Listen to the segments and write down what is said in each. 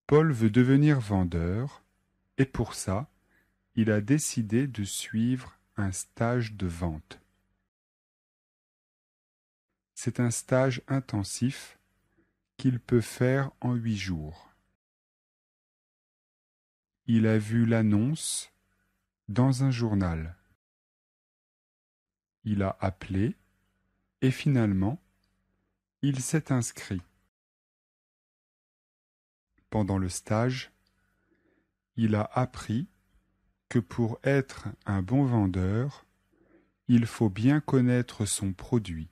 Paul veut devenir vendeur et pour ça, il a décidé de suivre un stage de vente. C'est un stage intensif qu'il peut faire en 8 jours. Il a vu l'annonce dans un journal. Il a appelé et finalement, il s'est inscrit. Pendant le stage, il a appris que pour être un bon vendeur, il faut bien connaître son produit.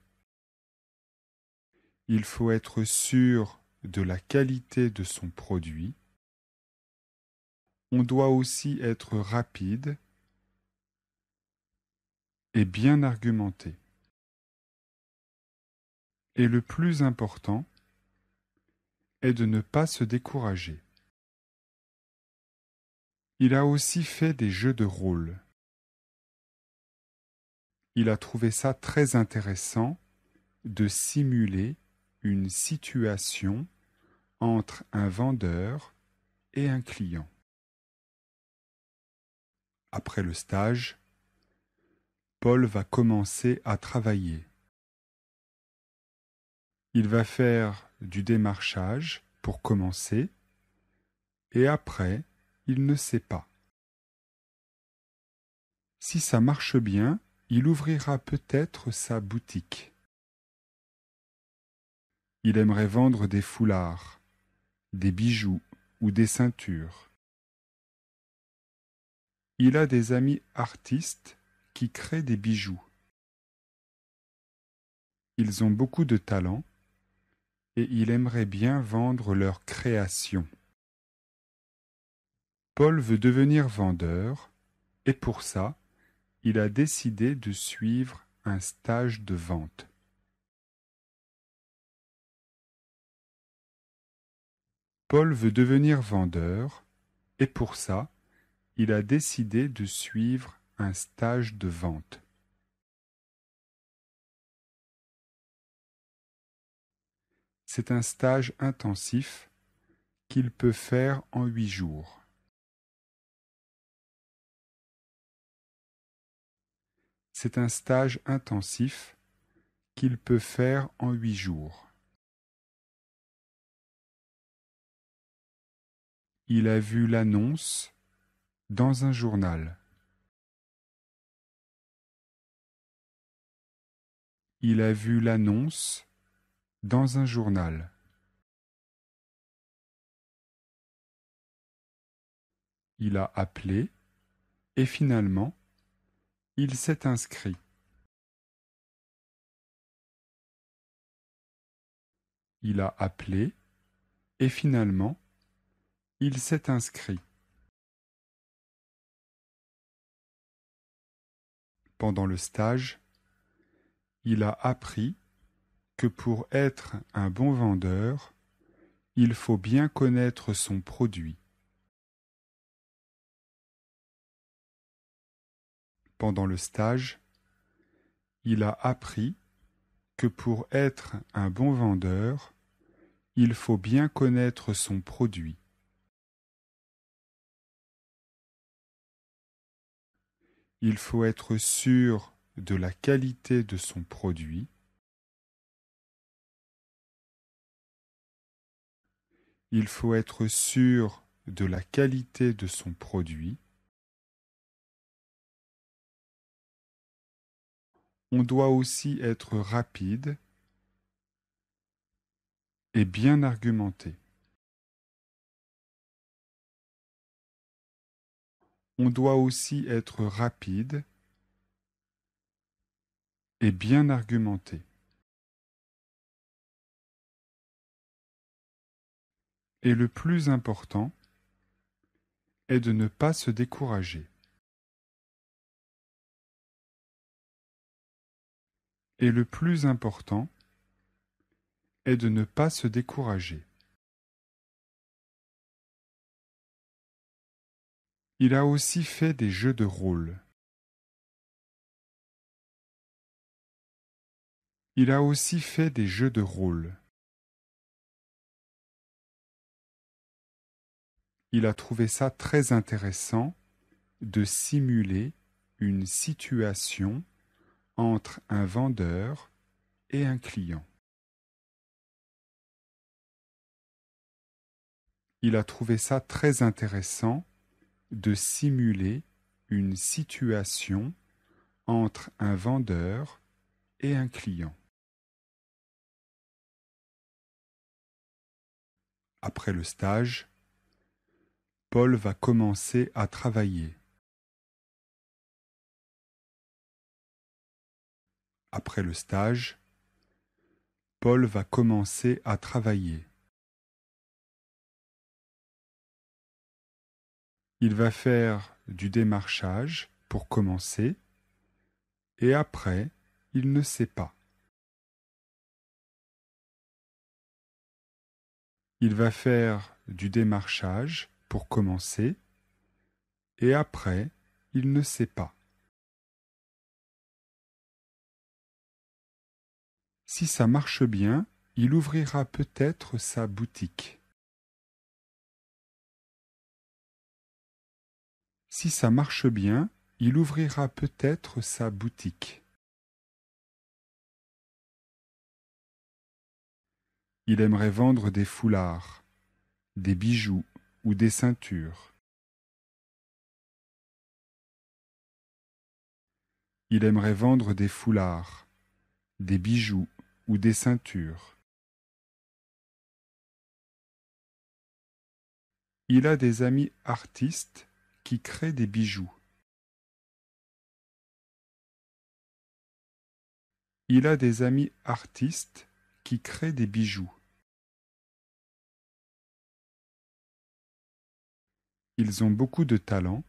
Il faut être sûr de la qualité de son produit. On doit aussi être rapide et bien argumenté. Et le plus important est de ne pas se décourager. Il a aussi fait des jeux de rôle. Il a trouvé ça très intéressant de simuler une situation entre un vendeur et un client. Après le stage, Paul va commencer à travailler. Il va faire du démarchage pour commencer et après, il ne sait pas. Si ça marche bien, il ouvrira peut-être sa boutique. Il aimerait vendre des foulards, des bijoux ou des ceintures. Il a des amis artistes qui créent des bijoux. Ils ont beaucoup de talent et il aimerait bien vendre leurs créations. Paul veut devenir vendeur et pour ça, il a décidé de suivre un stage de vente. Paul veut devenir vendeur et pour ça, il a décidé de suivre un stage de vente. C'est un stage intensif qu'il peut faire en 8 jours. C'est un stage intensif qu'il peut faire en 8 jours. Il a vu l'annonce dans un journal. Il a vu l'annonce dans un journal. Il a appelé et finalement, il s'est inscrit. Il a appelé et finalement, il s'est inscrit. Pendant le stage, il a appris que pour être un bon vendeur, il faut bien connaître son produit. Pendant le stage, il a appris que pour être un bon vendeur, il faut bien connaître son produit. Il faut être sûr de la qualité de son produit. Il faut être sûr de la qualité de son produit. On doit aussi être rapide et bien argumenté. On doit aussi être rapide et bien argumenté. Et le plus important est de ne pas se décourager. Et le plus important est de ne pas se décourager. Il a aussi fait des jeux de rôle. Il a aussi fait des jeux de rôle. Il a trouvé ça très intéressant de simuler une situation entre un vendeur et un client. Il a trouvé ça très intéressant de simuler une situation entre un vendeur et un client. Après le stage, Paul va commencer à travailler. Après le stage, Paul va commencer à travailler. Il va faire du démarchage pour commencer et après, il ne sait pas. Il va faire du démarchage pour commencer et après, il ne sait pas. Si ça marche bien, il ouvrira peut-être sa boutique. Si ça marche bien, il ouvrira peut-être sa boutique. Il aimerait vendre des foulards, des bijoux ou des ceintures. Il aimerait vendre des foulards, des bijoux ou des ceintures. Il a des amis artistes qui créent des bijoux. Il a des amis artistes qui créent des bijoux. Ils ont beaucoup de talent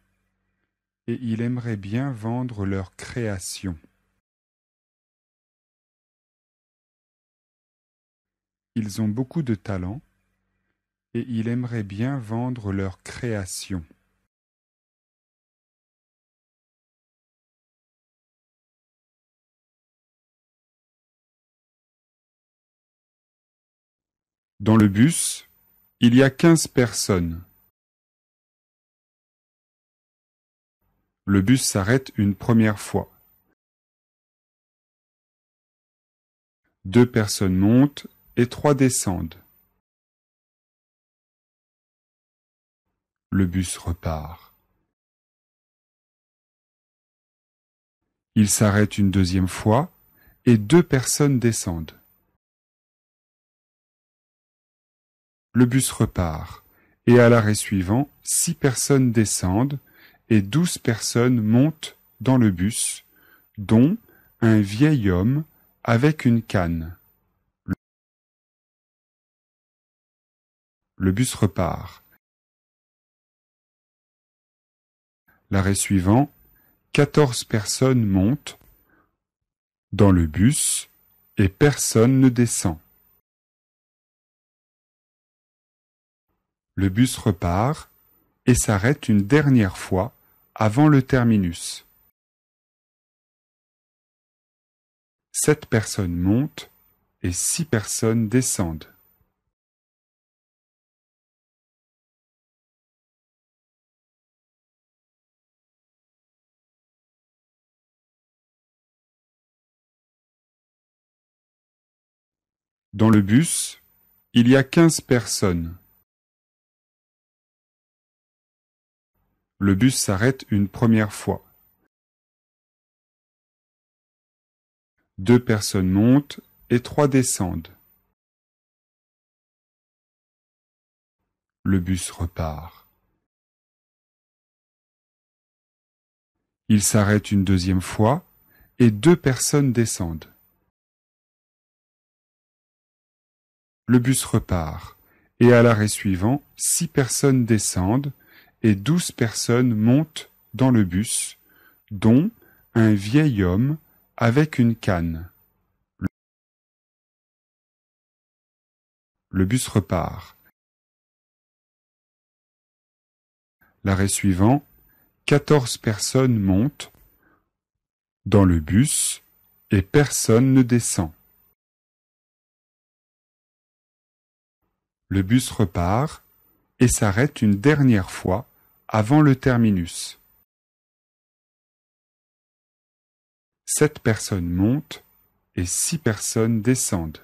et il aimerait bien vendre leurs créations. Ils ont beaucoup de talent et il aimerait bien vendre leurs créations. Dans le bus, il y a 15 personnes. Le bus s'arrête une première fois. 2 personnes montent et 3 descendent. Le bus repart. Il s'arrête une deuxième fois et 2 personnes descendent. Le bus repart et à l'arrêt suivant, 6 personnes descendent et 12 personnes montent dans le bus, dont un vieil homme avec une canne. Le bus repart. L'arrêt suivant, 14 personnes montent dans le bus et personne ne descend. Le bus repart et s'arrête une dernière fois avant le terminus. 7 personnes montent et 6 personnes descendent. Dans le bus, il y a 15 personnes. Le bus s'arrête une première fois. 2 personnes montent et 3 descendent. Le bus repart. Il s'arrête une deuxième fois et 2 personnes descendent. Le bus repart et à l'arrêt suivant, 6 personnes descendent et 12 personnes montent dans le bus, dont un vieil homme avec une canne. Le bus repart. L'arrêt suivant, 14 personnes montent dans le bus et personne ne descend. Le bus repart et s'arrête une dernière fois avant le terminus. 7 personnes montent et 6 personnes descendent.